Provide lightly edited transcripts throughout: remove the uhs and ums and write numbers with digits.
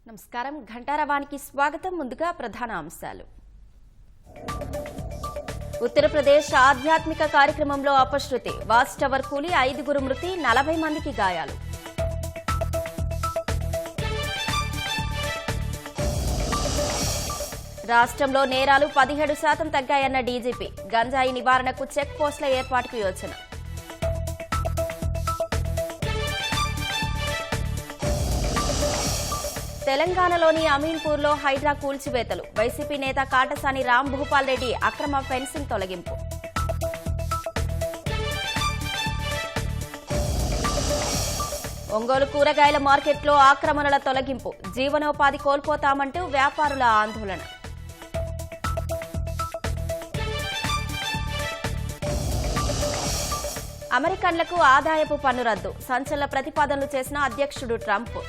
నమస్కారం ఘంటారవానికి స్వాగతం. ముందుగా ప్రధాన అంశాలు. ఉత్తరప్రదేశ్ ఆధ్యాత్మిక కార్యక్రమంలో అపశృతి, వాచ్ టవర్ కూలి 5 మృతి, 40 మందికి గాయాలు. రాష్ట్రంలో నేరాలు 17% తగ్గాయన్న డీజీపీ, గంజాయి నివారణకు చెక్ పోస్టుల ఏర్పాటుకు యోచన. తెలంగాణలోని అమీన్పూర్లో హైడ్రా కూల్చివేతలు, వైసీపీ నేత కాటసాని రామ్ భూపాల్ రెడ్డి అక్రమ ఫెన్సింగ్ తొలగింపు. ఒంగోలు కూరగాయల మార్కెట్లో ఆక్రమణల తొలగింపు, జీవనోపాధి కోల్పోతామంటూ వ్యాపారుల ఆందోళన. అమెరికన్లకు ఆదాయపు పన్ను రద్దు, సంచలన ప్రతిపాదనలు చేసిన అధ్యక్షుడు ట్రంప్.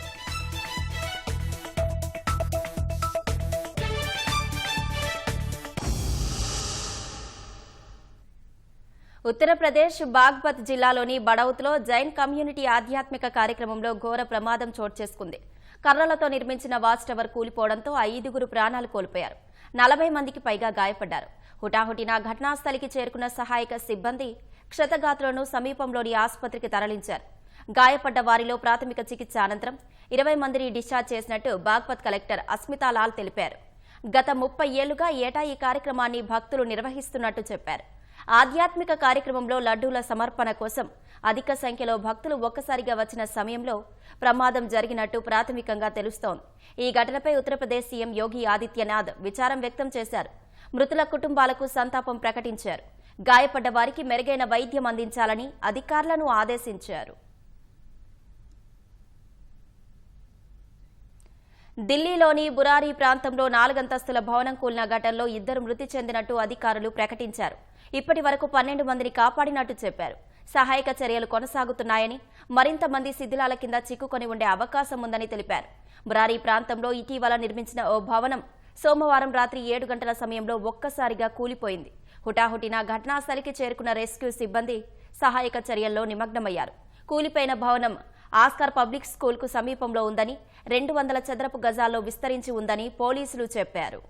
ఉత్తరప్రదేశ్ బాగ్పత్ జిల్లాలోని బడౌత్లో జైన్ కమ్యూనిటీ ఆధ్యాత్మిక కార్యక్రమంలో ఘోర ప్రమాదం చోటు చేసుకుంది. కర్రలతో నిర్మించిన వాచ్ టవర్ కూలిపోవడంతో 5 ప్రాణాలు కోల్పోయారు. 40 మందికి పైగా గాయపడ్డారు. హుటాహుటిన ఘటనాస్థలికి చేరుకున్న సహాయక సిబ్బంది క్షతగాత్రులను సమీపంలోని ఆసుపత్రికి తరలించారు. గాయపడ్డ వారిలో ప్రాథమిక చికిత్స అనంతరం 20 మందిని డిశ్చార్జ్ చేసినట్టు బాగ్పత్ కలెక్టర్ అస్మితాలాల్ తెలిపారు. గత 30 ఏళ్లుగా ఏటా ఈ కార్యక్రమాన్ని భక్తులు నిర్వహిస్తున్నట్టు చెప్పారు. ఆధ్యాత్మిక కార్యక్రమంలో లడ్డూల సమర్పణ కోసం అధిక సంఖ్యలో భక్తులు ఒక్కసారిగా వచ్చిన సమయంలో ప్రమాదం జరిగినట్టు ప్రాథమికంగా తెలుస్తోంది. ఈ ఘటనపై ఉత్తరప్రదేశ్ సీఎం యోగి ఆదిత్యనాథ్ విచారం వ్యక్తం చేశారు. మృతుల కుటుంబాలకు సంతాపం ప్రకటించారు. గాయపడ్డ వారికి మెరుగైన వైద్యం అందించాలని అధికారులను ఆదేశించారు. ఢిల్లీలోని బురారీ ప్రాంతంలో 4 అంతస్తుల భవనం కూలిన ఘటనలో 2 మృతి చెందినట్టు అధికారులు ప్రకటించారు. ఇప్పటి వరకు 12 మందిని కాపాడినట్టు చెప్పారు. సహాయక చర్యలు కొనసాగుతున్నాయని, మరింత మంది శిథిలాల కింద చిక్కుకొని ఉండే అవకాశం ఉందని తెలిపారు. బురారీ ప్రాంతంలో ఇటీవల నిర్మించిన ఓ భవనం సోమవారం రాత్రి 7 గంటల సమయంలో ఒక్కసారిగా కూలిపోయింది. హుటాహుటిన ఘటనాస్థలికి చేరుకున్న రెస్క్యూ సిబ్బంది సహాయక చర్యల్లో నిమగ్నమయ్యారు. కూలిపోయిన భవనం ఆస్కార్ పబ్లిక్ స్కూల్కు సమీపంలో ఉందని, 200 చదరపు గజాల్లో విస్తరించి ఉందని పోలీసులు చెప్పారు.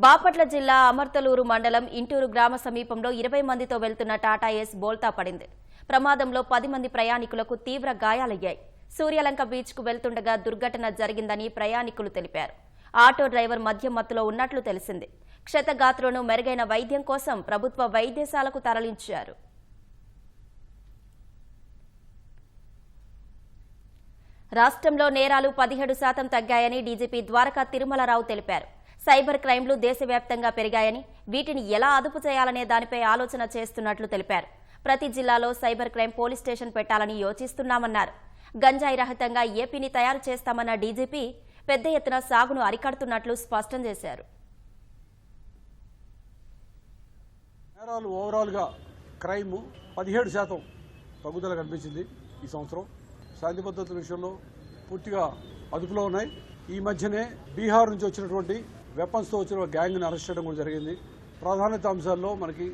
బాపట్ల జిల్లా అమర్తలూరు మండలం ఇంటూరు గ్రామ సమీపంలో 20 మందితో వెళ్తున్న టాటా ఏస్ బోల్తా పడింది. ప్రమాదంలో 10 మంది ప్రయాణికులకు తీవ్ర గాయాలయ్యాయి. సూర్యలంక బీచ్కు వెళ్తుండగా దుర్ఘటన జరిగిందని ప్రయాణికులు తెలిపారు. ఆటో డ్రైవర్ మద్యం మత్తులో ఉన్నట్లు తెలిసింది. క్షతగాత్రులను మెరుగైన వైద్యం కోసం ప్రభుత్వ వైద్యశాలకు తరలించారు. రాష్ట్రంలో నేరాలు 17% తగ్గాయని డీజీపీ ద్వారకా తిరుమలరావు తెలిపారు. సైబర్ క్రైమ్లు దేశవ్యాప్తంగా పెరిగాయని, వీటిని ఎలా అదుపు చేయాలనే దానిపై ఆలోచన చేస్తున్నట్లు తెలిపారు. ప్రతి జిల్లాలో సైబర్ క్రైమ్ పోలీస్ స్టేషన్ పెట్టాలని యోచిస్తున్నామన్నారు. గంజాయి రహితంగా ఏపీని తయారు చేస్తామన్న డీజీపీ పెద్ద ఎత్తున సాగును అరికడుతున్నట్లు స్పష్టం చేశారు. నేరాలు ఓవరాల్గా క్రైమ్ 17% తగ్గుదల కనిపించింది. ఈ సంవత్సరం శాంతి భద్రతల విషయంలో పూర్తిగా అదుపులో ఉన్నాయి. ఈ మధ్యనే బీహార్ నుంచి వచ్చినటువంటి వెపన్స్తో వచ్చిన గ్యాంగ్ని అరెస్ట్ చేయడం కూడా జరిగింది. ప్రాధాన్యత అంశాల్లో మనకి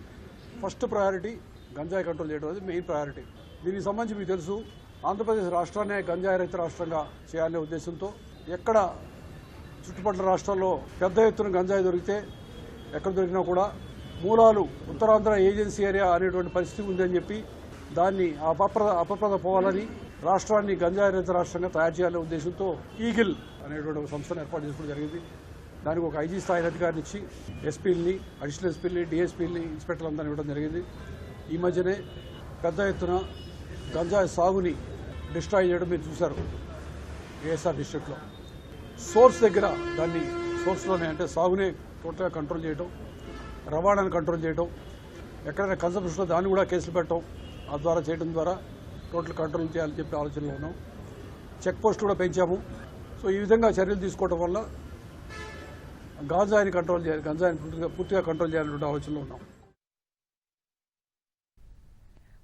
ఫస్ట్ ప్రయారిటీ గంజాయి కంట్రోల్ చేయడం అనేది మెయిన్ ప్రయారిటీ. దీనికి సంబంధించి మీకు తెలుసు, ఆంధ్రప్రదేశ్ రాష్ట్రాన్ని గంజాయి రహిత రాష్ట్రంగా చేయాలనే ఉద్దేశంతో ఎక్కడ చుట్టుపక్కల రాష్ట్రాల్లో పెద్ద ఎత్తున గంజాయి దొరికితే ఎక్కడ దొరికినా కూడా మూలాలు ఉత్తరాంధ్ర ఏజెన్సీ ఏరియా అనేటువంటి పరిస్థితి ఉందని చెప్పి దాన్ని అపప్రద పోవాలని, రాష్ట్రాన్ని గంజాయి రహిత రాష్ట్రంగా తయారు చేయాలనే ఉద్దేశంతో ఈగిల్ అనేటువంటి ఒక సంస్థను ఏర్పాటు చేసుకోవడం జరిగింది. దానికి ఒక ఐజీ స్థాయి అధికారిని ఇచ్చి ఎస్పీలని, అడిషనల్ ఎస్పీలని, డిఎస్పీలని, ఇన్స్పెక్టర్లందరినీ ఇవ్వడం జరిగింది. ఈ మధ్యనే పెద్ద ఎత్తున గంజాయి సాగుని డిస్ట్రాయ్ చేయడం మీరు చూశారు. ఏఎస్ఆర్ డిస్ట్రిక్ట్లో సోర్స్ దగ్గర దాన్ని సోర్స్లోనే అంటే సాగునే టోటల్గా కంట్రోల్ చేయడం, రవాణాను కంట్రోల్ చేయడం, ఎక్కడైనా కన్సంప్షన్లో దాన్ని కూడా కేసులు పెట్టడం, ఆ ద్వారా చేయడం ద్వారా టోటల్ కంట్రోల్ చేయాలని చెప్పి ఆలోచనలో ఉన్నాం. చెక్ పోస్ట్ కూడా పెంచాము. సో ఈ విధంగా చర్యలు తీసుకోవడం వల్ల గంజాయిని కంట్రోల్ చేయాలి, గంజాయిని పూర్తిగా కంట్రోల్ చేయాలనే ఆలోచనలో ఉన్నాం.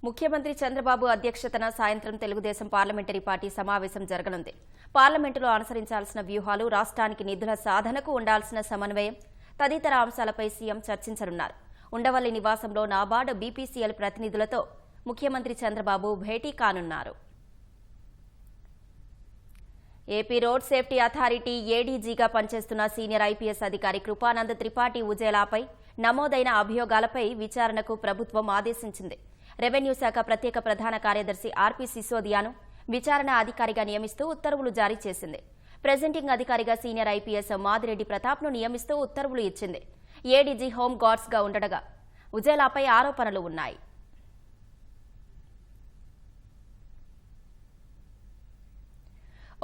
ముఖ్యమంత్రి చంద్రబాబు అధ్యక్షతన సాయంత్రం తెలుగుదేశం పార్లమెంటరీ పార్టీ సమావేశం జరగనుంది. పార్లమెంటులో అనుసరించాల్సిన వ్యూహాలు, రాష్ట్రానికి నిధుల సాధనకు ఉండాల్సిన సమన్వయం తదితర అంశాలపై సీఎం చర్చించనున్నారు. ఉండవల్లి నివాసంలో నాబార్డు, బీపీసీఎల్ ప్రతినిధులతో ముఖ్యమంత్రి చంద్రబాబు భేటీ కానున్నారు. ఏపీ రోడ్ సేఫ్టీ అథారిటీ ఏడీజీగా పనిచేస్తున్న సీనియర్ ఐపీఎస్ అధికారి కృపానంద్ త్రిపాఠి ఉజేలాపై నమోదైన అభియోగాలపై విచారణకు ప్రభుత్వం ఆదేశించింది. రెవెన్యూ శాఖ ప్రత్యేక ప్రధాన కార్యదర్శి ఆర్పీ సిసోదియాను విచారణ అధికారిగా నియమిస్తూ ఉత్తర్వులు జారీ చేసింది. ప్రెజెంటింగ్ అధికారిగా సీనియర్ ఐపీఎస్ మాదిరెడ్డి ప్రతాప్ను నియమిస్తూ ఉత్తర్వులు ఇచ్చింది. ఏడీజీ హోం గార్డ్స్గా ఉండగా ఉజేలాపై ఆరోపణలు ఉన్నాయి.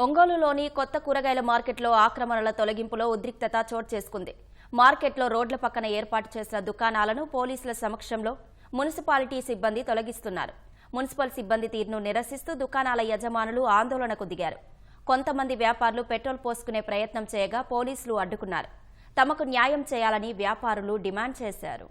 ఒంగోలులోని కొత్త కూరగాయల మార్కెట్లో ఆక్రమణల తొలగింపులో ఉద్రిక్తత చోటు చేసుకుంది. మార్కెట్లో రోడ్ల పక్కన ఏర్పాటు చేసిన దుకాణాలను పోలీసుల సమక్షంలో మున్సిపాలిటీ సిబ్బంది తొలగిస్తున్నారు. మున్సిపల్ సిబ్బంది తీరును నిరసిస్తూ దుకాణాల యజమానులు ఆందోళనకు దిగారు. కొంతమంది వ్యాపారులు పెట్రోల్ పోసుకునే ప్రయత్నం చేయగా పోలీసులు అడ్డుకున్నారు. తమకు న్యాయం చేయాలని వ్యాపారులు డిమాండ్ చేశారు.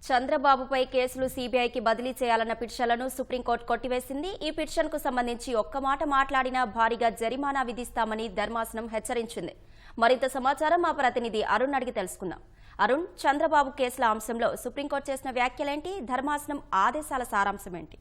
చంద్రబాబుపై కేసులు సీబీఐకి బదిలీ చేయాలన్న పిటిషన్లను సుప్రీంకోర్టు కొట్టివేసింది. ఈ పిటిషన్కు సంబంధించి ఒక్క మాట మాట్లాడినా భారీగా జరిమానా విధిస్తామని ధర్మాసనం హెచ్చరించింది. మరింత సమాచారం మా ప్రతినిధి అరుణ్ అడిగి తెలుసుకుందాం. అరుణ్, చంద్రబాబు కేసుల అంశంలో సుప్రీంకోర్టు చేసిన వ్యాఖ్యలేంటి? ధర్మాసనం ఆదేశాల సారాంశం ఏంటి?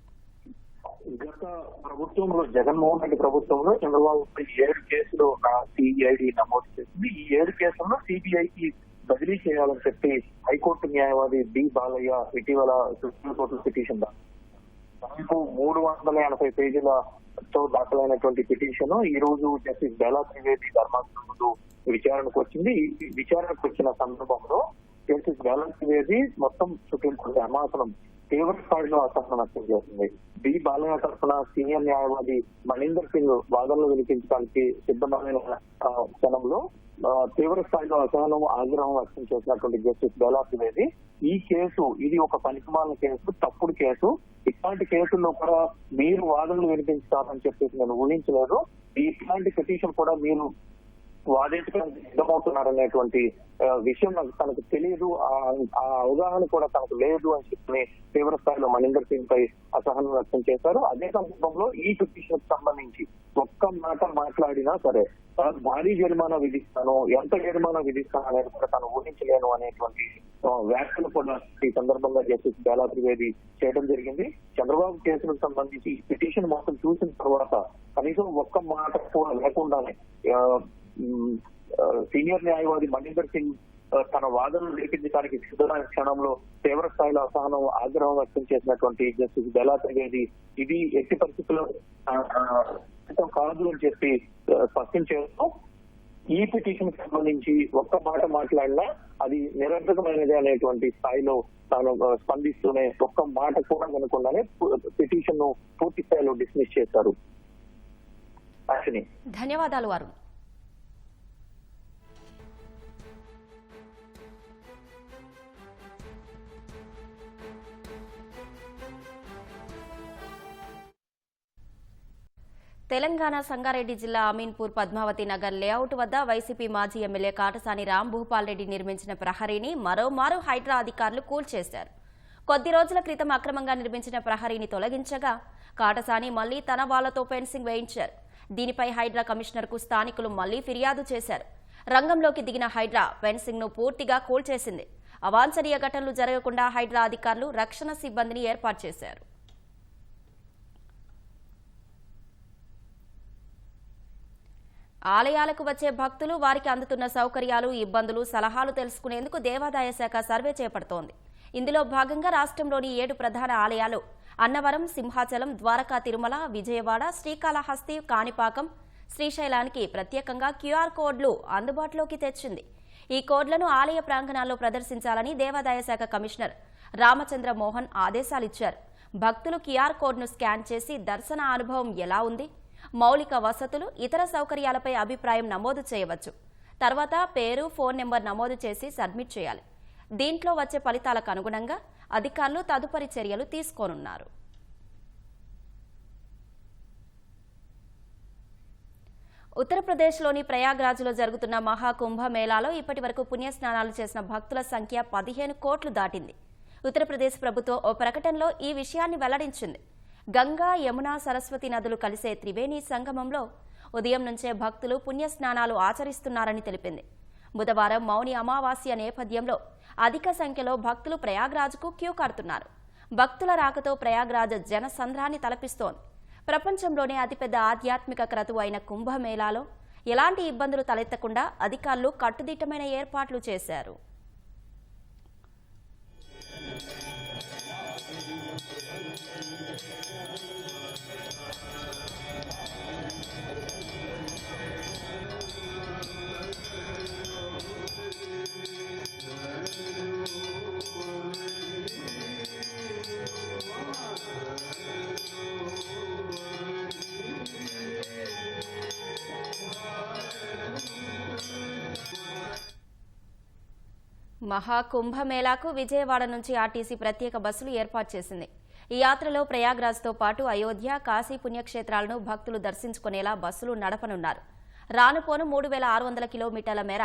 గత ప్రభుత్వంలో జగన్మోహన్ రెడ్డి ప్రభుత్వంలో చంద్రబాబుపై 7 కేసులు సిఐడి నమోదు చేసింది. ఈ 7 కేసుల్లో సిబిఐకి బదిలీ చేయాలని చెప్పి హైకోర్టు న్యాయవాది బి బాలయ్య ఇటీవల సుప్రీంకోర్టు పిటిషన్ దాదాపు 380 పేజీలతో దాఖలైనటువంటి పిటిషన్ ఈ రోజు జస్టిస్ బేలా త్రివేది ధర్మాసనం ముందు విచారణకు వచ్చింది. ఈ విచారణకు వచ్చిన సందర్భంలో జస్టిస్ బేలా త్రివేది మొత్తం సుప్రీంకోర్టు ధర్మాసనం తీవ్ర స్థాయిలో అసహనం వ్యక్తం చేసింది. బి బాలయ్య తరఫున సీనియర్ న్యాయవాది మణీందర్ సింగ్ వాదనలు వినిపించడానికి సిద్ధమైన క్షణంలో తీవ్ర స్థాయిలో అసహనం ఆగ్రహం వ్యక్తం చేసినటువంటి జస్టిస్ బేలా త్రివేది ఈ కేసు ఇది ఒక పనికిమాలిన కేసు, తప్పుడు కేసు, ఇట్లాంటి కేసుల్లో కూడా మీరు వాదనలు వినిపించుతారని చెప్పేసి నేను ఊహించలేదు. ఇట్లాంటి పిటిషన్ కూడా మీరు వాదించడానికి సిద్ధమవుతున్నారనేటువంటి విషయం తనకు తెలియదు, ఆ అవగాహన కూడా తనకు లేదు అని చెప్పి తీవ్ర స్థాయిలో మణీందర్ సింగ్ పై అసహనం వ్యక్తం చేశారు. అదే సందర్భంలో ఈ పిటిషన్ కు సంబంధించి ఒక్క మాట మాట్లాడినా సరే భారీ జరిమానా విధిస్తాను, ఎంత జరిమానా విధిస్తాను అనేది కూడా తను ఊహించలేను అనేటువంటి వ్యాఖ్యలు కూడా ఈ సందర్భంగా జస్టిస్ బేలా త్రివేది చేయడం జరిగింది. చంద్రబాబు కేసులకు సంబంధించి ఈ పిటిషన్ మొత్తం చూసిన తర్వాత కనీసం ఒక్క మాట కూడా లేకుండానే సీనియర్ న్యాయవాది మణీందర్ సింగ్ తన వాదనలు వినిపించడానికి సిద్ధమైన క్షణంలో తీవ్ర స్థాయిలో అసహనం ఆగ్రహం వ్యక్తం చేసినటువంటి జస్టిస్ బేలా త్రివేది ఇది ఎట్టి పరిస్థితుల్లో కాదు అని చెప్పి స్పష్టం చేస్తూ ఈ పిటిషన్ సంబంధించి ఒక్క మాట మాట్లాడినా అది నిరర్థకమైనది అనేటువంటి స్థాయిలో తాను స్పందిస్తూనే ఒక్క మాట కూడా వినకుండానే పిటిషన్ ను పూర్తి స్థాయిలో డిస్మిస్ చేశారు. ధన్యవాదాలు అరుణ్. తెలంగాణ సంగారెడ్డి జిల్లా అమీన్పూర్ పద్మావతి నగర్ లేఅవుట్ వద్ద వైసీపీ మాజీ ఎమ్మెల్యే కాటసాని రాంభూపాల్ రెడ్డి నిర్మించిన ప్రహరీని మరోమారు హైడ్రా అధికారులు కూల్చేశారు. కొద్ది రోజుల క్రితం అక్రమంగా నిర్మించిన ప్రహరీని తొలగించగా కాటసాని మళ్లీ తన వాళ్లతో ఫెన్సింగ్ వేయించారు. దీనిపై హైడ్రా కమిషనర్కు స్థానికులు మళ్లీ ఫిర్యాదు చేశారు. రంగంలోకి దిగిన హైడ్రా ఫెన్సింగ్ ను పూర్తిగా కూల్చేసింది. అవాంఛనీయ ఘటనలు జరగకుండా హైడ్రా అధికారులు రక్షణ సిబ్బందిని ఏర్పాటు చేశారు. ఆలయాలకు వచ్చే భక్తులు, వారికి అందుతున్న సౌకర్యాలు, ఇబ్బందులు, సలహాలు తెలుసుకునేందుకు దేవాదాయ శాఖ సర్వే చేపడుతోంది. ఇందులో భాగంగా రాష్ట్రంలోని 7 ప్రధాన ఆలయాలు అన్నవరం, సింహాచలం, ద్వారకా తిరుమల, విజయవాడ, శ్రీకాళహస్తి, కాణిపాకం, శ్రీశైలానికి ప్రత్యేకంగా క్యూఆర్ కోడ్లు అందుబాటులోకి తెచ్చింది. ఈ కోడ్లను ఆలయ ప్రాంగణాల్లో ప్రదర్శించాలని దేవాదాయ శాఖ కమిషనర్ రామచంద్ర మోహన్ ఆదేశాలిచ్చారు. భక్తులు క్యూఆర్ కోడ్ను స్కాన్ చేసి దర్శన అనుభవం ఎలా ఉంది, మౌలిక వసతులు, ఇతర సౌకర్యాలపై అభిప్రాయం నమోదు చేయవచ్చు. తర్వాత పేరు, ఫోన్ నెంబర్ నమోదు చేసి సబ్మిట్ చేయాలి. దీంట్లో వచ్చే ఫలితాలకు అనుగుణంగా అధికారులు తదుపరి చర్యలు తీసుకోనున్నారు. ఉత్తరప్రదేశ్లోని ప్రయాగ్రాజ్లో జరుగుతున్న మహాకుంభమేళాలో ఇప్పటి వరకు పుణ్యస్నానాలు చేసిన భక్తుల సంఖ్య 15 కోట్లు దాటింది. ఉత్తరప్రదేశ్ ప్రభుత్వం ఓ ప్రకటనలో ఈ విషయాన్ని వెల్లడించింది. గంగా, యమున, సరస్వతి నదులు కలిసే త్రివేణి సంగమంలో ఉదయం నుంచే భక్తులు పుణ్యస్నానాలు ఆచరిస్తున్నారని తెలిపింది. బుధవారం మౌని అమావాస్య నేపథ్యంలో అధిక సంఖ్యలో భక్తులు ప్రయాగ్రాజ్కు క్యూ కడుతున్నారు. భక్తుల రాకతో ప్రయాగ్రాజ్ జనసంద్రాన్ని తలపిస్తోంది. ప్రపంచంలోనే అతిపెద్ద ఆధ్యాత్మిక క్రతువు అయిన కుంభమేళాలో ఎలాంటి ఇబ్బందులు తలెత్తకుండా అధికారులు కట్టుదిట్టమైన ఏర్పాట్లు చేశారు. మహాకుంభమేళాకు విజయవాడ నుంచి ఆర్టీసీ ప్రత్యేక బస్సులు ఏర్పాటు చేసింది. ఈ యాత్రలో ప్రయాగ్రాజ్తో పాటు అయోధ్య, కాశీ పుణ్యక్షేత్రాలను భక్తులు దర్శించుకునేలా బస్సులు నడపనున్నారు. రానుపోను 3600 కిలోమీటర్ల మేర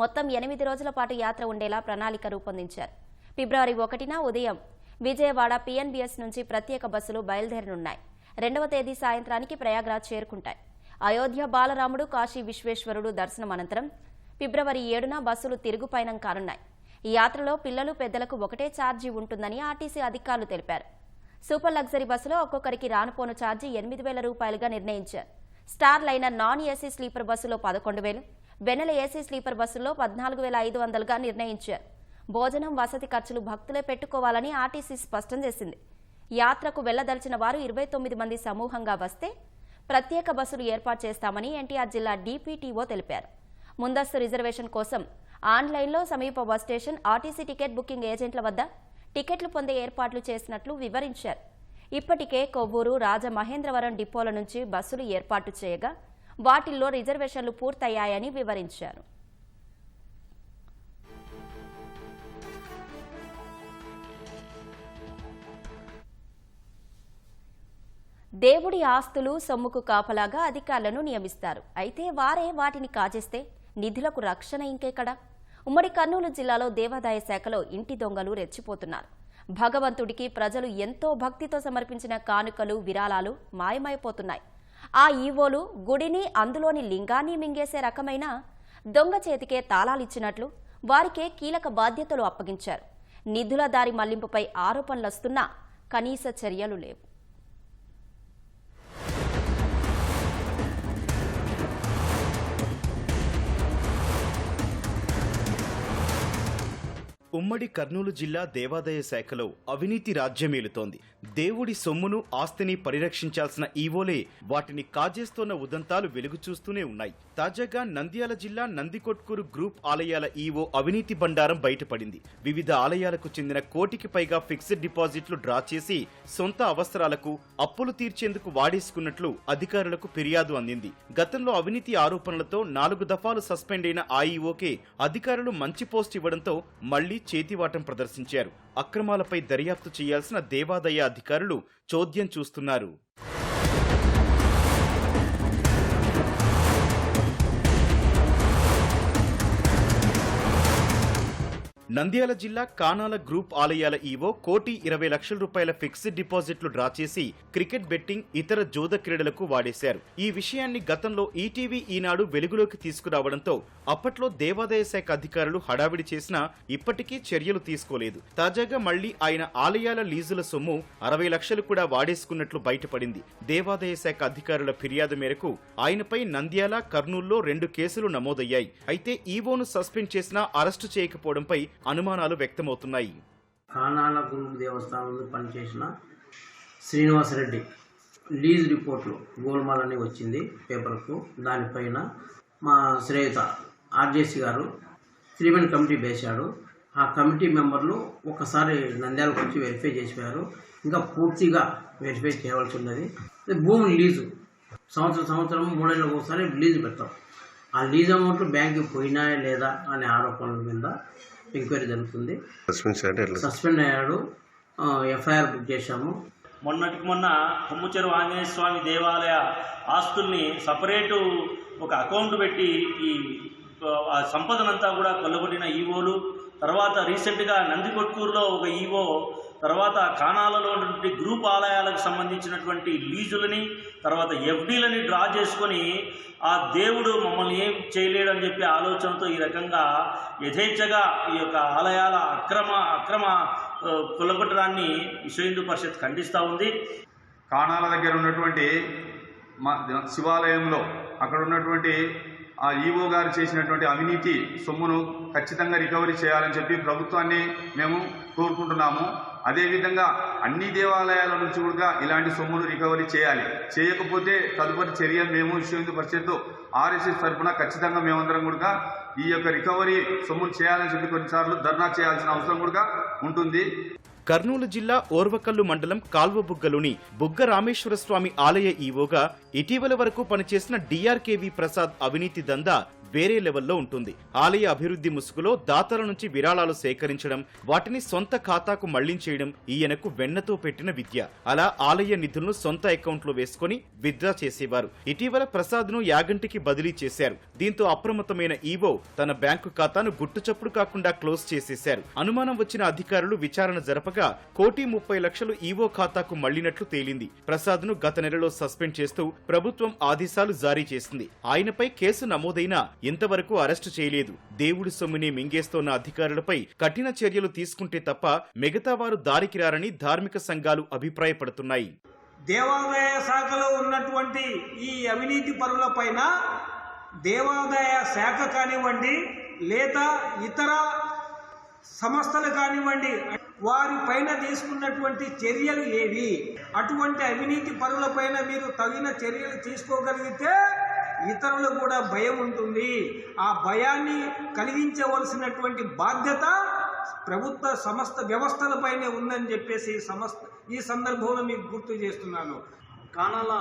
మొత్తం 8 రోజుల పాటు యాత్ర ఉండేలా ప్రణాళిక రూపొందించారు. ఫిబ్రవరి 1న ఉదయం విజయవాడ PNBS నుంచి ప్రత్యేక బస్సులు బయలుదేరనున్నాయి. 2వ తేదీ సాయంత్రానికి ప్రయాగ్రాజ్ చేరుకుంటాయి. అయోధ్య బాలరాముడు, కాశీ విశ్వేశ్వరుడు దర్శనం అనంతరం ఫిబ్రవరి 7న బస్సులు తిరుగు పయనం కానున్నాయి. ఈ యాత్రలో పిల్లలు, పెద్దలకు ఒకటే ఛార్జీ ఉంటుందని ఆర్టీసీ అధికారులు తెలిపారు. సూపర్ లగ్జరీ బస్సులో ఒక్కొక్కరికి రానుపోను ఛార్జీ 8,000 రూపాయలుగా నిర్ణయించారు. Star liner non AC sleeper బస్సులో 11,000, వెన్నెల ఏసీ స్లీపర్ బస్సుల్లో 14,500గా నిర్ణయించారు. భోజనం, వసతి ఖర్చులు భక్తులే పెట్టుకోవాలని ఆర్టీసీ స్పష్టం చేసింది. యాత్రకు వెళ్లదలిచిన వారు 29 మంది సమూహంగా వస్తే ప్రత్యేక బస్సులు ఏర్పాటు చేస్తామని ఎన్టీఆర్ జిల్లా DPTO తెలిపారు. ముందస్తు రిజర్వేషన్ కోసం ఆన్లైన్లో సమీప bus station, RTC ticket booking ఏజెంట్ల వద్ద టికెట్లు పొందే ఏర్పాట్లు చేసినట్లు వివరించారు. ఇప్పటికే కొవ్వూరు, రాజమహేంద్రవరం డిపోల నుంచి బస్సులు ఏర్పాటు చేయగా వాటిల్లో రిజర్వేషన్లు పూర్తయ్యాయని వివరించారు. దేవుడి ఆస్తులు సొమ్ముకు కాపలాగా అధికారులను నియమిస్తారు. అయితే వారే వాటిని కాజేస్తే నిధులకు రక్షణ ఇంకెక్కడ? ఉమ్మడి కర్నూలు జిల్లాలో దేవాదాయ శాఖలో ఇంటి దొంగలు రెచ్చిపోతున్నారు. భగవంతుడికి ప్రజలు ఎంతో భక్తితో సమర్పించిన కానుకలు, విరాళాలు మాయమైపోతున్నాయి. ఆ ఈవోలు గుడిని, అందులోని లింగాన్ని మింగేసే రకమైన దొంగ చేతికే తాళాలిచ్చినట్లు వారికే కీలక బాధ్యతలు అప్పగించారు. నిధుల దారి మళ్లింపుపై ఆరోపణలొస్తున్నా కనీస చర్యలు లేవు. ఉమ్మడి కర్నూలు జిల్లా దేవాదాయ శాఖలో అవినీతి రాజ్యమేలుతోంది. దేవుడి సొమ్మును, ఆస్తిని పరిరక్షించాల్సిన ఈవోలే వాటిని కాజేస్తోన్న ఉదంతాలు వెలుగు చూస్తూనే ఉన్నాయి. తాజాగా నంద్యాల జిల్లా నందికొట్కూరు గ్రూప్ ఆలయాల ఈవో అవినీతి బండారం బయటపడింది. వివిధ ఆలయాలకు చెందిన 1 కోటికి పైగా ఫిక్స్డ్ డిపాజిట్లు డ్రా చేసి సొంత అవసరాలకు, అప్పులు తీర్చేందుకు వాడేసుకున్నట్లు అధికారులకు ఫిర్యాదు అందింది. గతంలో అవినీతి ఆరోపణలతో 4 దఫాలు సస్పెండ్ అయిన ఆ ఈవోకే అధికారులు మంచి పోస్ట్ ఇవ్వడంతో మళ్లీ చేతివాటం ప్రదర్శించారు. అక్రమాలపై దర్యాప్తు చేయాల్సిన దేవాదాయ అధికారులు చోద్యం చూస్తున్నారు. నంద్యాల జిల్లా కానాల గ్రూప్ ఆలయాల ఈవో 1,20,00,000 రూపాయల ఫిక్స్డ్ డిపాజిట్లు డ్రా చేసి క్రికెట్ బెట్టింగ్, ఇతర జోద క్రీడలకు వాడేశారు. ఈ విషయాన్ని గతంలో ఈటీవీ, ఈనాడు వెలుగులోకి తీసుకురావడంతో అప్పట్లో దేవాదాయ శాఖ అధికారులు హడావిడి చేసినా ఇప్పటికీ చర్యలు తీసుకోలేదు. తాజాగా మళ్లీ ఆయన ఆలయాల లీజుల సొమ్ము 60 లక్షలు కూడా వాడేసుకున్నట్లు బయటపడింది. దేవాదాయ శాఖ అధికారుల ఫిర్యాదు మేరకు ఆయనపై నంద్యాల, కర్నూలులో 2 కేసులు నమోదయ్యాయి. అయితే ఈవోను సస్పెండ్ చేసినా అరెస్టు చేయకపోవడంపై అనుమానాలు వ్యక్తమవుతున్నాయి. కానాల గ్రూప్ దేవస్థానంలో పనిచేసిన శ్రీనివాసరెడ్డి లీజ్ రిపోర్ట్లు గోల్మాలని వచ్చింది పేపర్కు. దానిపైన మా శ్రేయత ఆర్జేసీ గారు 3 మెన్ కమిటీ వేశాడు. ఆ కమిటీ మెంబర్లు ఒకసారి నంద్యాలకు వచ్చి వెరిఫై చేసిపోయారు. ఇంకా పూర్తిగా వెరిఫై చేయవలసి ఉన్నది. భూమి లీజు సంవత్సరం 3 ఏళ్ళకి ఒకసారి లీజు పెడతాం. ఆ లీజ్ అమౌంట్లు బ్యాంకుకి పోయినాయా లేదా అనే ఆరోపణల మీద ఎంక్వైరీ జరుగుతుంది. సస్పెండ్ అయ్యాడు, ఎఫ్ఐఆర్ బుక్ చేశాము. మొన్నటికి మొన్న కొమ్ముచెరువు ఆంజనేయ స్వామి దేవాలయ ఆస్తుల్ని సపరేటు ఒక అకౌంట్ పెట్టి ఈ సంపదనంతా కూడా కొల్లగొట్టిన ఈవోలు, తర్వాత రీసెంట్గా నందికొట్కూరులో ఒక ఈవో, తర్వాత కానాలలో ఉన్నటువంటి గ్రూప్ ఆలయాలకు సంబంధించినటువంటి లీజులని, తర్వాత ఎఫ్డీలని డ్రా చేసుకొని ఆ దేవుడు మమ్మల్ని ఏం చేయలేడు అని చెప్పి ఆలోచనతో ఈ రకంగా యథేచ్ఛగా ఈ యొక్క ఆలయాల అక్రమ కొల్లగొట్టడాన్ని విశ్వ హిందూ పరిషత్ ఖండిస్తూ ఉంది. కానాల దగ్గర ఉన్నటువంటి శివాలయంలో అక్కడ ఉన్నటువంటి ఆ ఈవో గారు చేసినటువంటి అవినీతి సొమ్మును ఖచ్చితంగా రికవరీ చేయాలని చెప్పి ప్రభుత్వాన్ని మేము కోరుకుంటున్నాము. అదేవిధంగా అన్ని దేవాలయాల నుంచి కూడా ఇలాంటి సొమ్మును రికవరీ చేయాలి. చేయకపోతే తదుపరి చర్య మేము విశ్వ హిందూ పరిషత్ RSS తరఫున ఖచ్చితంగా మేమందరం కూడా ఈ యొక్క రికవరీ సొమ్మును చేయాలని చెప్పి కొన్నిసార్లు ధర్నా చేయాల్సిన అవసరం కూడా ఉంటుంది. కర్నూలు జిల్లా ఓర్వకల్లు మండలం కాల్వబుగ్గలోని బుగ్గ రామేశ్వర స్వామి ఆలయ ఈవోగా ఇటీవల వరకు పనిచేసిన DRKV ప్రసాద్ అవినీతి దందా వేరే లెవెల్లో ఉంటుంది. ఆలయ అభివృద్ధి ముసుగులో దాతల నుంచి విరాళాలు సేకరించడం, వాటిని సొంత ఖాతాకు మళ్లించేయడం ఈయనకు వెన్నతో పెట్టిన విద్య. అలా ఆలయ నిధులను సొంత అకౌంట్లో వేసుకుని విత్డ్రా చేసేవారు. ఇటీవల ప్రసాద్ ను యాగంటికి బదిలీ చేశారు. దీంతో అప్రమత్తమైన ఈవో తన బ్యాంకు ఖాతాను గుట్టుచప్పుడు కాకుండా క్లోజ్ చేసేశారు. అనుమానం వచ్చిన అధికారులు విచారణ జరపగా 1,30,00,000 ఈవో ఖాతాకు మళ్లినట్లు తేలింది. ప్రసాద్ ను గత నెలలో సస్పెండ్ చేస్తూ ప్రభుత్వం ఆదేశాలు జారీ చేసింది. ఆయనపై కేసు నమోదైనా ఇంతవరకు అరెస్టు చేయలేదు. దేవుడి సొమ్ముని మింగేస్తోన్న అధికారులపై కఠిన చర్యలు తీసుకుంటే తప్ప మిగతా వారు దారికి రారని ధార్మిక సంఘాలు అభిప్రాయపడుతున్నాయి. దేవాదాయ శాఖలో ఉన్నటువంటి ఈ అవినీతి పరులపైన దేవాదాయ శాఖ కానివ్వండి లేదా ఇతర సంస్థలు కానివ్వండి వారి పైన తీసుకున్నటువంటి చర్యలు ఏవి? అటువంటి అవినీతి పరులపైన మీరు తగిన చర్యలు తీసుకోగలిగితే ఇతరులకు కూడా భయం ఉంటుంది. ఆ భయాన్ని కలిగించవలసినటువంటి బాధ్యత ప్రభుత్వ సమస్త వ్యవస్థలపైనే ఉందని చెప్పేసి ఈ సందర్భంలో మీకు గుర్తు చేస్తున్నాను. కానాల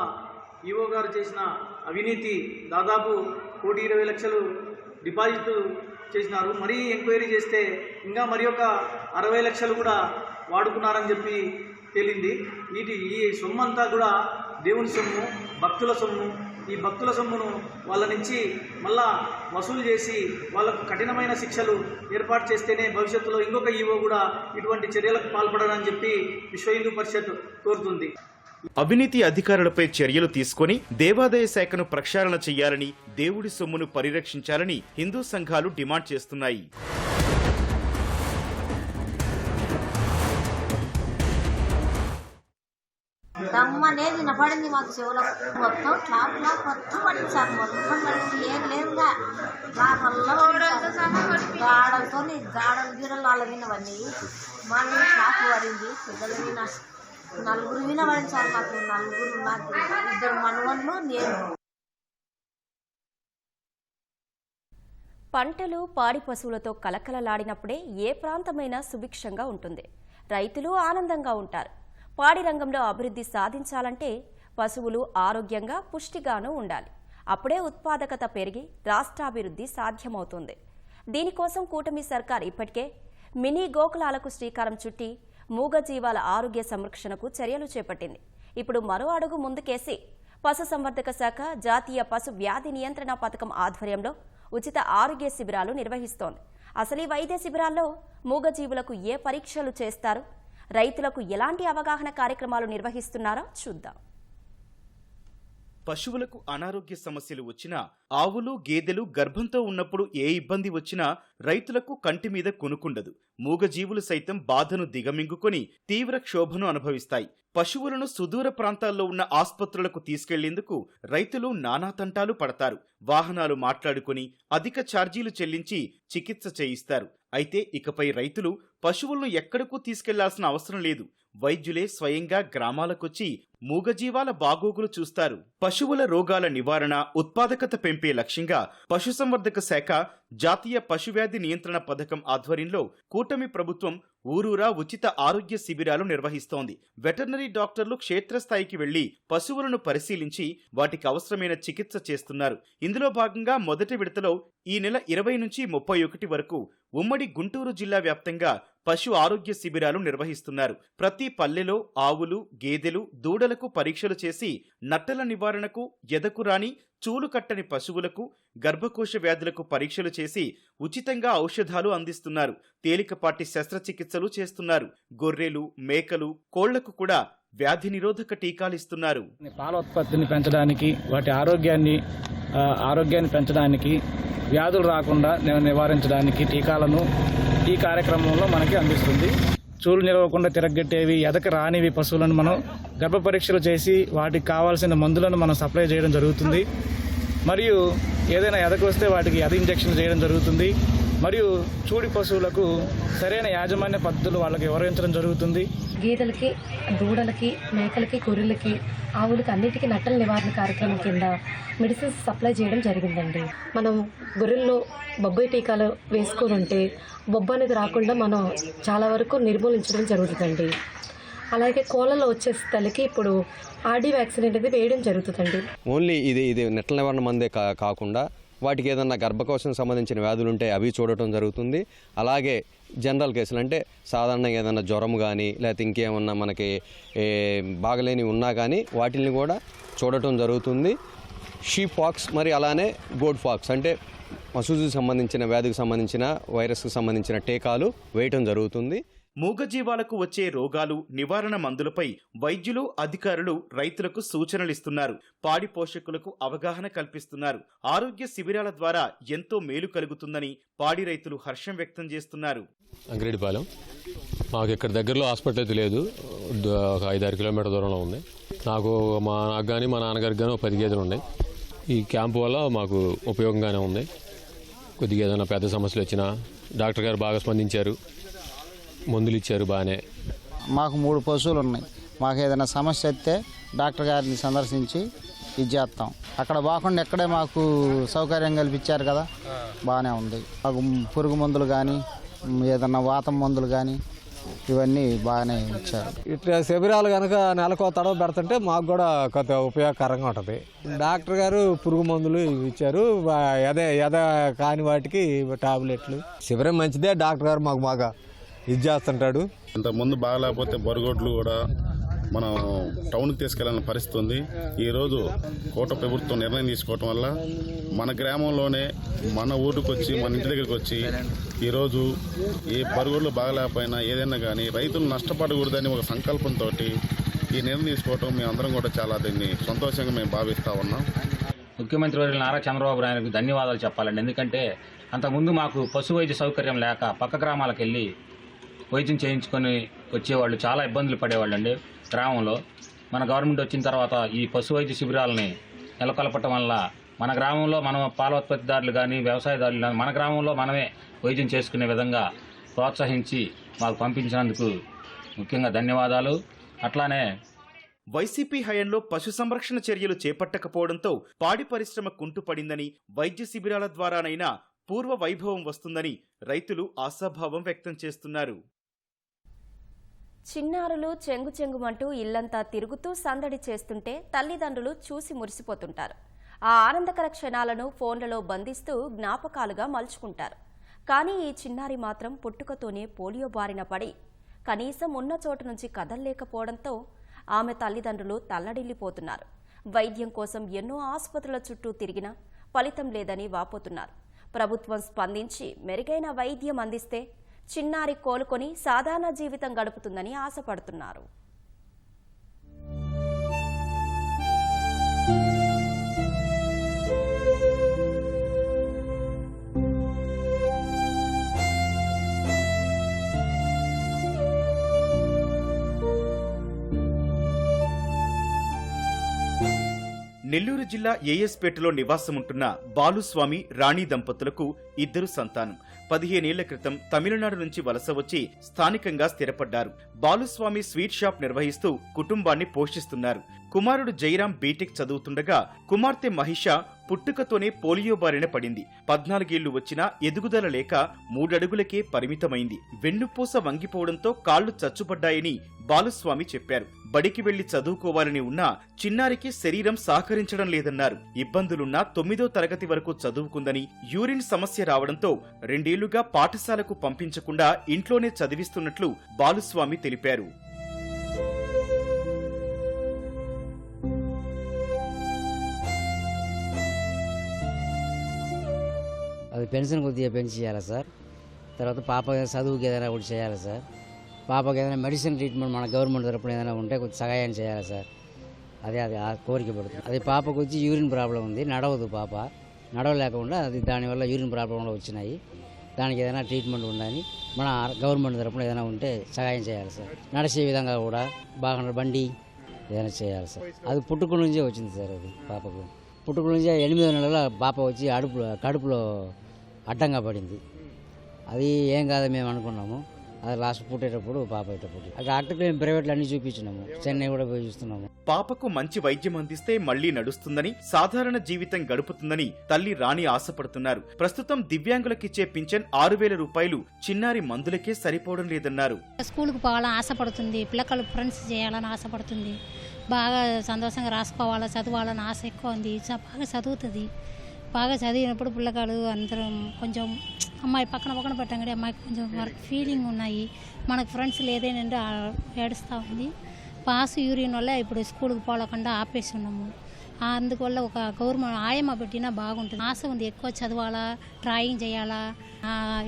ఈవో గారు చేసిన అవినీతి దాదాపు 1,20,00,000 డిపాజిట్ చేసినారు. మరీ ఎంక్వైరీ చేస్తే ఇంకా మరి ఒక 60 లక్షలు కూడా వాడుకున్నారని చెప్పి తేలింది. ఈ సొమ్ము అంతా కూడా దేవుని సొమ్ము, భక్తుల సొమ్ము. ఈ భక్తుల సొమ్మును వాళ్ళ నుంచి మళ్ళా వసూలు చేసి వాళ్ళకు కఠినమైన శిక్షలు ఏర్పాటు చేస్తేనే భవిష్యత్తులో ఇంకొక ఈవో కూడా ఇటువంటి చర్యలకు పాల్పడాలని చెప్పి విశ్వ హిందూ పరిషత్ కోరుతుంది. అవినీతి అధికారులపై చర్యలు తీసుకొని దేవాదాయ శాఖను ప్రక్షాళన చేయాలని, దేవుడి సొమ్మును పరిరక్షించాలని హిందూ సంఘాలు డిమాండ్ చేస్తున్నాయి. దమ్మనేది వినపడింది మాకు చెవులో. మొత్తం క్లాప్ మొత్తం పడింది సార్. మొత్తం పడింది, ఏం లేదుగా. నా వల్ల గాడలతో గాడలు గీడలు వాళ్ళ వినవన్నీ మా మీద క్లాప్ పడింది. పిల్లలు విన నలుగురు వినబడింది సార్. మాకు నలుగురు, నాకు 2 మనవళ్ళు, నేను. పంటలు పాడి పశువులతో కలకలలాడినప్పుడే ఏ ప్రాంతమైనా సుభిక్షంగా ఉంటుంది. రైతులు ఆనందంగా ఉంటారు. పాడి రంగంలో అభివృద్ధి సాధించాలంటే పశువులు ఆరోగ్యంగా, పుష్టిగానూ ఉండాలి. అప్పుడే ఉత్పాదకత పెరిగి రాష్ట్రాభివృద్ధి సాధ్యమవుతుంది. దీనికోసం కూటమి సర్కార్ ఇప్పటికే మినీ గోకులాలకు శ్రీకారం చుట్టి మూగజీవాల ఆరోగ్య సంరక్షణకు చర్యలు చేపట్టింది. ఇప్పుడు మరో అడుగు ముందుకేసి పశుసంవర్ధక శాఖ జాతీయ పశు వ్యాధి నియంత్రణ పథకం ఆధ్వర్యంలో ఉచిత ఆరోగ్య శిబిరాలు నిర్వహిస్తోంది. అసలు ఈ వైద్య శిబిరాల్లో మూగజీవులకు ఏ పరీక్షలు చేస్తారు, రైతులకు ఎలాంటి అవగాహన కార్యక్రమాలు నిర్వహిస్తున్నారో చూద్దాం. పశువులకు అనారోగ్య సమస్యలు వచ్చినా, ఆవులు గేదెలు గర్భంతో ఉన్నప్పుడు ఏ ఇబ్బంది వచ్చినా రైతులకు కంటి మీద కొనుకుండదు. మూగజీవులు సైతం బాధను దిగమింగుకొని తీవ్ర క్షోభను అనుభవిస్తాయి. పశువులను సుదూర ప్రాంతాల్లో ఉన్న ఆస్పత్రులకు తీసుకెళ్లేందుకు రైతులు నానాతంటాలు పడతారు. వాహనాలు మాట్లాడుకుని అధిక ఛార్జీలు చెల్లించి చికిత్స చేయిస్తారు. అయితే ఇకపై రైతులు పశువులను ఎక్కడకు తీసుకెళ్లాల్సిన అవసరం లేదు. వైద్యులే స్వయంగా గ్రామాలకొచ్చి మూగజీవాల బాగోగులు చూస్తారు. పశువుల రోగాల నివారణ, ఉత్పాదకత పెంపే లక్ష్యంగా పశుసంవర్ధక శాఖ జాతీయ పశువ్యాధి నియంత్రణ పథకం ఆధ్వర్యంలో కూటమి ప్రభుత్వం ఊరూరా ఉచిత ఆరోగ్య శిబిరాలు నిర్వహిస్తోంది. వెటర్నరీ డాక్టర్లు క్షేత్రస్థాయికి వెళ్లి పశువులను పరిశీలించి వాటికి అవసరమైన చికిత్స చేస్తున్నారు. ఇందులో భాగంగా మొదటి విడతలో ఈ నెల 20 నుంచి 31 వరకు ఉమ్మడి గుంటూరు జిల్లా వ్యాప్తంగా పశు ఆరోగ్య శిబిరాలు నిర్వహిస్తున్నారు. ప్రతి పల్లెలో ఆవులు, గేదెలు, దూడలకు పరీక్షలు చేసి నట్టల నివారణకు, ఎదకు రాని, చూలు కట్టని పశువులకు, గర్భకోశ వ్యాధులకు పరీక్షలు చేసి ఉచితంగా ఔషధాలు అందిస్తున్నారు. తేలికపాటి శస్త్రచికిత్సలు చేస్తున్నారు. గొర్రెలు, మేకలు, కోళ్లకు కూడా వ్యాధి నిరోధక టీకాలిస్తున్నారు. పాల ఉత్పత్తిని పెంచడానికి, వాటి ఆరోగ్యాన్ని పెంచడానికి, వ్యాధులు రాకుండా నివారించడానికి టీకాలను ఈ కార్యక్రమంలో మనకి అందిస్తుంది. చూలు నిలవకుండా తిరగట్టేవి, ఎదక రానివి పశువులను మనం గర్భ పరీక్షలు చేసి వాటికి కావాల్సిన మందులను మనం సప్లై చేయడం జరుగుతుంది. మరియు ఏదైనా ఎదకు వస్తే వాటికి ఎద ఇంజెక్షన్ చేయడం జరుగుతుంది. మరియు చూడి పశువులకు సరైన యాజమాన్య పద్ధతులు వాళ్ళకి వివరించడం జరుగుతుంది. గేదెలకి, దూడలకి, మేకలకి, గొర్రెలకి, ఆవులకి అన్నిటికీ నట్టల నివారణ కార్యక్రమం కింద మెడిసిన్స్ సప్లై చేయడం జరిగిందండి. మనం గొర్రెల్లో బొబ్బాయి టీకాలు వేసుకొని ఉంటే బొబ్బ అనేది రాకుండా మనం చాలా వరకు నిర్మూలించడం జరుగుతుందండి. అలాగే కోళ్ళలో వచ్చే తల్లికి ఇప్పుడు ఆర్డీ వ్యాక్సిన్ అనేది వేయడం జరుగుతుందండి. ఓన్లీ ఇది నట్టల నివారణ మందే కాకుండా వాటికి ఏదన్నా గర్భకోశం సంబంధించిన వ్యాధులు ఉంటే అవి చూడటం జరుగుతుంది. అలాగే జనరల్ కేసులు అంటే సాధారణంగా ఏదన్నా జ్వరం కానీ లేకపోతే ఇంకేమన్నా మనకి బాగలేని ఉన్నా కానీ వాటిని కూడా చూడటం జరుగుతుంది. షీప్ పాక్స్ మరి అలానే గోడ్ పాక్స్ అంటే పశువుకి సంబంధించిన వ్యాధికి సంబంధించిన వైరస్కి సంబంధించిన టీకాలు వేయటం జరుగుతుంది. మూగజీవాలకు వచ్చే రోగాలు, నివారణ మందులపై వైద్యులు, అధికారులు రైతులకు సూచనలిస్తున్నారు. పాడి పోషకులకు అవగాహన కల్పిస్తున్నారు. ఆరోగ్య శిబిరాల ద్వారా ఎంతో మేలు కలుగుతుందని పాడి రైతులు హర్షం వ్యక్తం చేస్తున్నారు. అంగిరెడ్డిపాలెం మాకు ఇక్కడ దగ్గరలో హాస్పిటల్ అయితే లేదు, ఒక 5-6 కిలోమీటర్ దూరంలో ఉంది. నాకు కానీ మా నాన్నగారికి కానీ 10 గేదెలు ఉన్నాయి. ఈ క్యాంపు వల్ల మాకు ఉపయోగంగానే ఉంది. కొద్దిగా ఏదైనా పెద్ద సమస్యలు వచ్చినా డాక్టర్ గారు బాగా స్పందించారు, మందులు ఇచ్చారు బాగానే. మాకు 3 పశువులు ఉన్నాయి. మాకు ఏదైనా సమస్య వస్తే డాక్టర్ గారిని సందర్శించి ఇది చేస్తాం. అక్కడ బాగుండా ఎక్కడే మాకు సౌకర్యం కల్పించారు కదా, బాగానే ఉంది. మాకు పురుగు మందులు కానీ ఏదన్నా వాతం మందులు కానీ ఇవన్నీ బాగానే ఇచ్చారు. ఇట్లా శిబిరాలు కనుక నెలకు తడవ పెడుతుంటే మాకు కూడా కొంత ఉపయోగకరంగా ఉంటుంది. డాక్టర్ గారు పురుగు మందులు ఇచ్చారు, ఎద కాని వాటికి టాబ్లెట్లు. శిబిరం మంచిదే, డాక్టర్ గారు మాకు బాగా ఇది చేస్తుంటాడు. ఇంతకుముందు బాగాలేకపోతే బరుగొడ్లు కూడా మనం టౌన్కి తీసుకెళ్లాలని పరిస్థితి ఉంది. ఈరోజు కోట ప్రభుత్వం నిర్ణయం తీసుకోవటం వల్ల మన గ్రామంలోనే మన ఊరికి వచ్చి, మన ఇంటి దగ్గరికి వచ్చి ఈరోజు ఏ బరుగొడ్లు బాగలేకపోయినా ఏదైనా కానీ రైతులు నష్టపడకూడదని ఒక సంకల్పంతో ఈ నిర్ణయం తీసుకోవటం మేమందరం కూడా చాలా దీన్ని సంతోషంగా మేము భావిస్తూ ఉన్నాం. ముఖ్యమంత్రి వర్యులు నారా చంద్రబాబు నాయుడుకి ధన్యవాదాలు చెప్పాలండి. ఎందుకంటే అంతకుముందు మాకు పశు వైద్య సౌకర్యం లేక పక్క గ్రామాలకు వెళ్ళి వైద్యం చేయించుకొని వచ్చేవాళ్ళు చాలా ఇబ్బందులు పడేవాళ్ళు అండి. గ్రామంలో మన గవర్నమెంట్ వచ్చిన తర్వాత ఈ పశు వైద్య శిబిరాలని నెలకొల్పటం వల్ల మన గ్రామంలో మన పాల ఉత్పత్తిదారులు కానీ వ్యవసాయదారులు కానీ మన గ్రామంలో మనమే వైద్యం చేసుకునే విధంగా ప్రోత్సహించి మాకు పంపించినందుకు ముఖ్యంగా ధన్యవాదాలు. అట్లానే వైసీపీ హయాంలో పశు సంరక్షణ చర్యలు చేపట్టకపోవడంతో పాడి పరిశ్రమ కుంటుపడిందని, వైద్య శిబిరాల ద్వారానైనా పూర్వ వైభవం వస్తుందని రైతులు ఆశాభావం వ్యక్తం చేస్తున్నారు. చిన్నారులు చెంగుమంటూ ఇల్లంతా తిరుగుతూ సందడి చేస్తుంటే తల్లిదండ్రులు చూసి మురిసిపోతుంటారు. ఆ ఆనందకర క్షణాలను ఫోన్లలో బంధిస్తూ జ్ఞాపకాలుగా మలుచుకుంటారు. కానీ ఈ చిన్నారి మాత్రం పుట్టుకతోనే పోలియో బారిన పడి కనీసం ఉన్న చోటు నుంచి కదల్లేకపోవడంతో ఆమె తల్లిదండ్రులు తల్లడిల్లిపోతున్నారు. వైద్యం కోసం ఎన్నో ఆసుపత్రుల చుట్టూ తిరిగినా ఫలితం లేదని వాపోతున్నారు. ప్రభుత్వం స్పందించి మెరుగైన వైద్యం అందిస్తే చిన్నారి కోలుకొని సాధారణ జీవితం గడుపుతుందని ఆశపడుతున్నారు. నెల్లూరు జిల్లా ఏఎస్పేటలో నివాసముంటున్న బాలుస్వామి రాణి దంపతులకు 2 సంతానం. 15 ఏళ్ల క్రితం తమిళనాడు నుంచి వలస వచ్చి స్థానికంగా స్థిరపడ్డారు. బాలుస్వామి స్వీట్ షాప్ నిర్వహిస్తూ కుటుంబాన్ని పోషిస్తున్నారు. కుమారుడు జైరాం బీటెక్ చదువుతుండగా కుమార్తె మహిష పుట్టుకతోనే పోలియో బారిన పడింది. 14 ఏళ్లు వచ్చినా ఎదుగుదల లేక 3 అడుగులకే పరిమితమైంది. వెన్నుపూస వంగిపోవడంతో కాళ్లు చచ్చుపడ్డాయని బాలుస్వామి చెప్పారు. బడికి వెళ్లి చదువుకోవాలని ఉన్నా చిన్నారికి శరీరం సహకరించడం లేదన్నారు. ఇబ్బందులున్నా 9వ తరగతి వరకు చదువుకుందని, యూరిన్ సమస్య రావడంతో 2 ఏళ్లుగా పాఠశాలకు పంపించకుండా ఇంట్లోనే చదివిస్తున్నట్లు బాలుస్వామి తెలిపారు. అది పెన్షన్ కొద్దిగా పెంచి చేయాలి సార్. తర్వాత పాప చదువుకి ఏదైనా ఒకటి చేయాలి సార్. పాపకి ఏదైనా మెడిసిన్ ట్రీట్మెంట్ మన గవర్నమెంట్ తరపున ఏదైనా ఉంటే కొంచెం సహాయం చేయాలి సార్. అది ఆ కోరిక పడుతుంది. అది పాపకు వచ్చి యూరిన్ ప్రాబ్లం ఉంది, నడవదు పాప. నడవలేకుండా అది దానివల్ల యూరిన్ ప్రాబ్లంలో వచ్చినాయి. దానికి ఏదైనా ట్రీట్మెంట్ ఉండాలని మన గవర్నమెంట్ తరపున ఏదైనా ఉంటే సహాయం చేయాలి సార్. నడిచే విధంగా కూడా బాగా బండి ఏదైనా చేయాలి సార్. అది పుట్టుక నుంచే వచ్చింది సార్. అది పాపకు పుట్టుక నుంచే 8వ నెలల పాప వచ్చి కడుపులో అడ్డంగా పడింది. అది ఏం కాదని మేము అనుకున్నాము. అది లాస్ట్ పుట్టేటప్పుడు పాప పుట్టి డాక్టర్కి మేము ప్రైవేట్లో అన్ని చూపించినాము. చెన్నై కూడా పోయి చూస్తున్నాము. పాపకు మంచి వైద్యం అందిస్తే మళ్లీ నడుస్తుందని, సాధారణ జీవితం గడుపుతుందని తల్లి రాణి ఆశపడుతున్నారు. ప్రస్తుతం దివ్యాంగులకిచ్చే పింఛన్ 6,000 రూపాయలు చిన్నారి మందులకే సరిపోవడం లేదన్నారు. స్కూల్కి పోవాలని ఆశపడుతుంది, పిల్లలు ఫ్రెండ్స్ చేయాలని ఆశపడుతుంది, బాగా సంతోషంగా రాసుకోవాలా, చదవాలని ఆశ ఎక్కువ ఉంది. బాగా చదువుతుంది. బాగా చదివినప్పుడు పిల్లగాడు అందరం కొంచెం అమ్మాయి పక్కన పెట్టండి, అమ్మాయికి కొంచెం వర్క్ ఫీలింగ్ ఉన్నాయి. మనకు ఫ్రెండ్స్ లేదేనంటే ఏడుస్తూ ఉంది. పాస్ యూరిన్ వల్ల ఇప్పుడు స్కూల్కి పోలేకుండా ఆపేసి ఉన్నాము. అందువల్ల ఒక గవర్నమెంట్ ఆయమ్మ పెట్టినా బాగుంటుంది. ఆశ ఉంది, ఎక్కువ చదవాలా, డ్రాయింగ్ చేయాలా,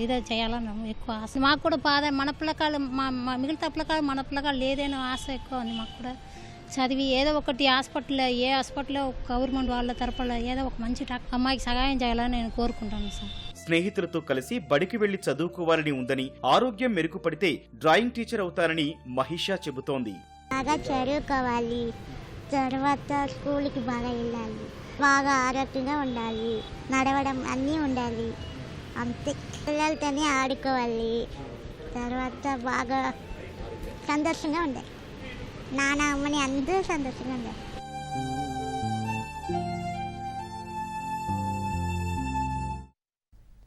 ఇదే చేయాలని ఎక్కువ ఆశ. మాకు కూడా బాధ. మన పిల్లకాయలు మిగతా పిల్లకాయలు మన పిల్లకాయలు లేదైనా ఆశ ఎక్కువ ఉంది మాకు కూడా. చదివి ఏదో ఒకటి హాస్పిటల్లో గవర్నమెంట్ వాళ్ళ తరపున ఏదో ఒక మంచి అమ్మాయికి సహాయం చేయాలని నేను కోరుకుంటాను సార్. స్నేహితులతో కలిసి బడికి వెళ్లి చదువుకోవాలని ఉందని, ఆరోగ్యం మెరుగుపడితే డ్రాయింగ్ టీచర్ అవుతానని మహిషా చెబుతోంది. బాగా చదువుకోవాలి, తర్వాత స్కూల్కి బాగా వెళ్ళాలి, బాగా ఆరోగ్యంగా ఉండాలి, నడవడం అన్నీ ఉండాలి, అంతే. పిల్లలతోనే ఆడుకోవాలి, తర్వాత బాగా సంతోషంగా ఉండాలి. నాన్న అమ్మని అందరూ సంతోషంగా ఉండాలి.